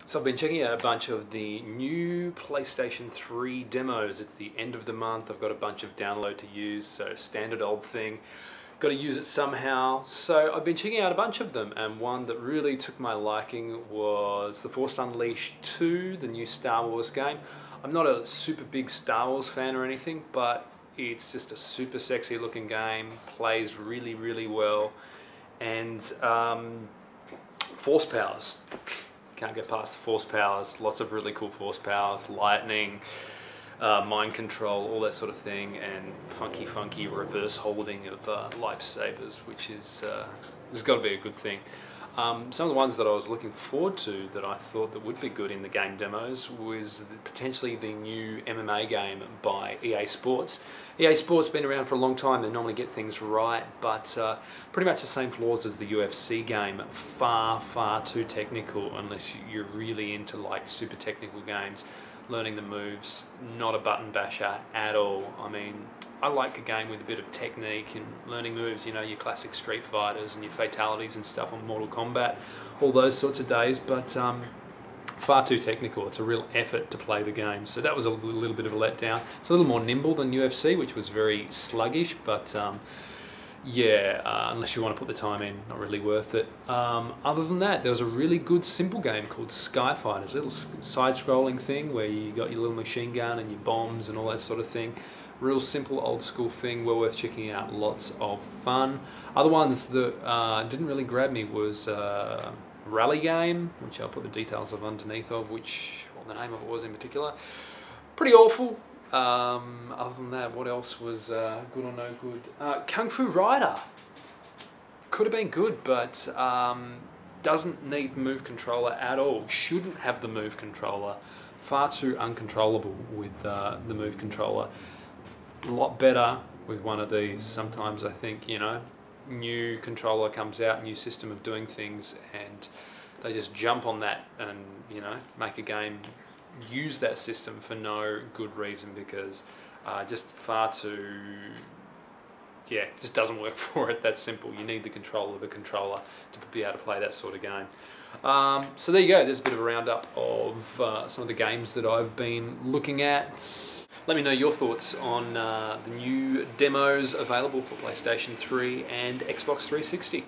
So I've been checking out a bunch of the new PlayStation 3 demos. It's the end of the month. I've got a bunch of download to use, so standard old thing. Got to use it somehow. So I've been checking out a bunch of them, and one that really took my liking was The Force Unleashed 2, the new Star Wars game. I'm not a super big Star Wars fan or anything, but it's just a super sexy looking game, plays really, really well, and force powers. Can't get past the force powers. Lots of really cool force powers, lightning, mind control, all that sort of thing, and funky reverse holding of lightsabers, which is has got to be a good thing. Some of the ones that I was looking forward to that I thought that would be good in the game demos was potentially the new MMA game by EA Sports. EA Sports been around for a long time. They normally get things right, but pretty much the same flaws as the UFC game. Far too technical unless you're really into like super technical games. Learning the moves, not a button basher at all. I mean, I like a game with a bit of technique and learning moves, you know, your classic Street Fighters and your fatalities and stuff on Mortal Kombat, all those sorts of days, but far too technical. It's a real effort to play the game. So that was a little bit of a letdown. It's a little more nimble than UFC, which was very sluggish, but yeah, unless you want to put the time in, not really worth it. Other than that, there was a really good simple game called Skyfighters, a little side-scrolling thing where you got your little machine gun and your bombs and all that sort of thing. Real simple old school thing, well worth checking out, lots of fun. Other ones that didn't really grab me was Rally Game, which I'll put the details of underneath of, which, well, the name of it was in particular. Pretty awful. Other than that, what else was good or no good? Kung Fu Rider. Could have been good, but doesn't need the move controller at all. Shouldn't have the move controller. Far too uncontrollable with the move controller. A lot better with one of these. Sometimes I think, you know, new controller comes out, new system of doing things, and they just jump on that and, you know, make a game use that system for no good reason, because just far too, yeah, just doesn't work for it. That simple. You need the control of the controller to be able to play that sort of game. So there you go. There's a bit of a roundup of some of the games that I've been looking at. Let me know your thoughts on the new demos available for PlayStation 3 and Xbox 360.